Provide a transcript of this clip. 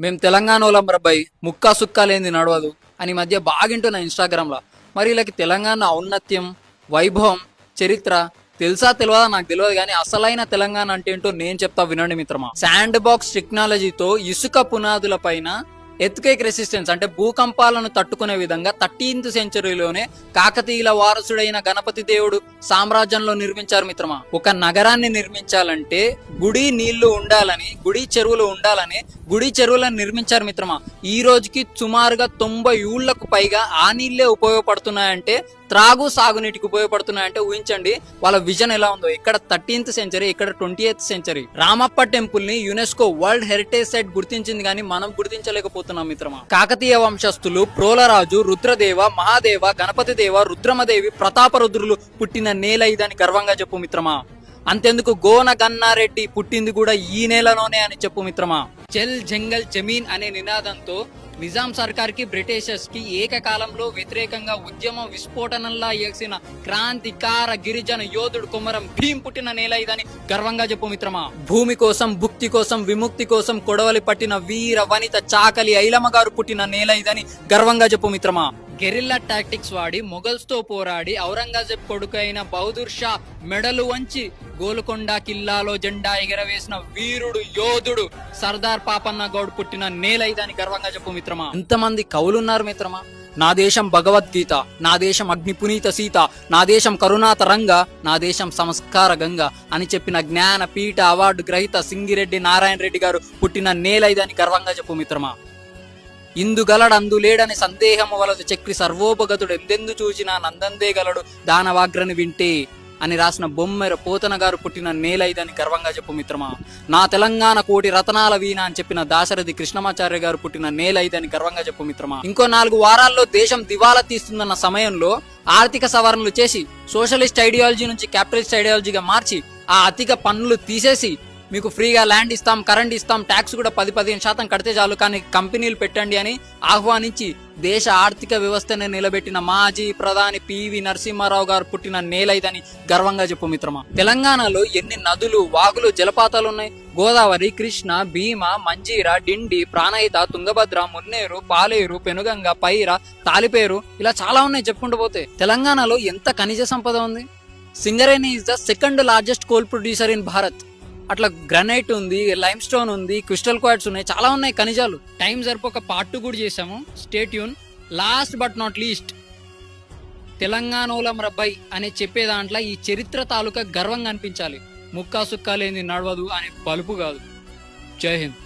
మేము తెలంగాణలో రబ్బాయి ముక్కా సుక్కా లేనిది నడవదు అని ఈ మధ్య బాగింటున్నా ఇన్స్టాగ్రామ్లో. మరి వీళ్ళకి తెలంగాణ ఔన్నత్యం, వైభవం, చరిత్ర తెలుసా తెలియదా నాకు తెలియదు, కానీ అసలైన తెలంగాణ అంటే ఏంటో నేను చెప్తా వినండి మిత్రమా. శాండ్ బాక్స్ టెక్నాలజీతో ఇసుక పునాదుల పైన ఎర్త్క్వేక్ రెసిస్టెన్స్ అంటే భూకంపాలను తట్టుకునే విధంగా 13th సెంచరీలోనే కాకతీయుల వారసుడైన గణపతి దేవుడు సామ్రాజ్యంలో నిర్మించారు మిత్రమా. ఒక నగరాన్ని నిర్మించాలంటే గుడి నీళ్లు ఉండాలని, గుడి చెరువులు ఉండాలని గుడి చెరువులను నిర్మించారు మిత్రమా. ఈ రోజుకి సుమారుగా 90 ఏళ్లకు పైగా ఆ నీళ్లే ఉపయోగపడుతున్నాయంటే, త్రాగు సాగునీటికి ఉపయోగపడుతున్నాయంటే ఊహించండి వాళ్ళ విజన్ ఎలా ఉందో. ఇక్కడ 13th సెంచరీ, ఇక్కడ 20th సెంచరీ. రామప్ప టెంపుల్ ని యునెస్కో వరల్డ్ హెరిటేజ్ సైట్ గుర్తించింది, కానీ మనం గుర్తించలేకపోతున్నాం మిత్రమా. కాకతీయ వంశస్థులు ప్రోలరాజు, రుద్రదేవ, మహాదేవ, గణపతి దేవ, రుద్రమదేవి, ప్రతాపరుద్రులు పుట్టిన నేల ఇదని గర్వంగా చెప్పు మిత్రమా. అంతెందుకు గోన గన్నారెడ్డి పుట్టింది కూడా ఈ నేలలోనే అని చెప్పు మిత్రమా. జల్ జంగల్ జమీన్ అనే నినాదంతో నిజాం సర్కార్ కి, బ్రిటిషర్స్ కి ఏకకాలంలో వ్యతిరేకంగా ఉద్యమ విస్ఫోటనంలా ఎగిసిన క్రాంతికార గిరిజన యోధుడు కొమరం భీం పుట్టిన నేల ఇదని గర్వంగా చెప్పు మిత్రమా. భూమి కోసం, భుక్తి కోసం, విముక్తి కోసం కొడవలి పట్టిన వీర వనిత చాకలి ఐలమ్మ గారు పుట్టిన నేల ఇదని గర్వంగా చెప్పు మిత్రమా. గెరిల్లా టాక్టిక్స్ వాడి మొఘల్స్ తో పోరాడి ఔరంగజేబ్ కొడుకు అయిన బహదూర్ షా మెడలు వంచి గోల్కొండ కిల్లాలో జెండా ఎగరవేసిన వీరుడు యోధుడు సర్దార్ పాపన్న గౌడ్ పుట్టిన నేల ఇదని గర్వంగా చెప్పు మిత్రమా. ఎంతమంది కవులున్నారు మిత్రమా. నా దేశం భగవద్గీత, నా దేశం అగ్నిపునీత సీత, నా దేశం కరుణాతరంగ, నా దేశం సంస్కార గంగ అని చెప్పిన జ్ఞాన పీఠ అవార్డు గ్రహీత సింగిరెడ్డి నారాయణ రెడ్డి గారు పుట్టిన నేల ఇదని గర్వంగా చెప్పు మిత్రమా. ఇందుగలడు అందులేడని సందేహము వలదు చక్రి సర్వోపగతుడు ఎందెందు చూచినా నందందే గలడు దానవాగ్రని వింటే అని రాసిన బొమ్మెర పోతన గారు పుట్టిన నేల ఇదని గర్వంగా చెప్పు మిత్రమా. నా తెలంగాణ కోటి రతనాల వీణ అని చెప్పిన దాశరథి కృష్ణమాచార్య గారు పుట్టిన నేల ఇదని గర్వంగా చెప్పు మిత్రమా. ఇంకో 4 వారాల్లో దేశం దివాలా తీస్తుందన్న సమయంలో ఆర్థిక సవరణలు చేసి సోషలిస్ట్ ఐడియాలజీ నుంచి క్యాపిటలిస్ట్ ఐడియాలజీగా మార్చి ఆ అధిక పన్నులు తీసేసి మీకు ఫ్రీగా ల్యాండ్ ఇస్తాం, కరెంట్ ఇస్తాం, ట్యాక్స్ కూడా 10-15% కడితే చాలు, కానీ కంపెనీలు పెట్టండి అని ఆహ్వానించి దేశ ఆర్థిక వ్యవస్థని నిలబెట్టిన మాజీ ప్రధాని పివి నరసింహారావు గారు పుట్టిన నేల ఇదని గర్వంగా చెప్పు మిత్రమా. తెలంగాణలో ఎన్ని నదులు, వాగులు, జలపాతాలు ఉన్నాయి. గోదావరి, కృష్ణ, భీమ, మంజీర, డిండి, ప్రాణహిత, తుంగభద్ర, మున్నేరు, పాలేరు, పెనుగంగ, పైర, తాలిపేరు, ఇలా చాలా ఉన్నాయి చెప్పుకుంటూ పోతే. తెలంగాణలో ఎంత ఖనిజ సంపద ఉంది. Singareni is the 2nd largest coal producer in Bharat. అట్లా గ్రానైట్ ఉంది, లైమ్ స్టోన్ ఉంది, క్రిస్టల్ క్వార్ట్స్ ఉన్నాయి, చాలా ఉన్నాయి ఖనిజాలు. టైం సరిపోక పార్ట్ 2 కూడా చేసాము, stay tune. Last but not least, తెలంగాణోలం రబ్బాయి అనే చెప్పే దాంట్లో ఈ చరిత్ర తాలూకా గర్వంగా అనిపించాలి. ముక్కా సుక్కా లేని నడవదు అనే పలుపు కాదు. జై హింద్.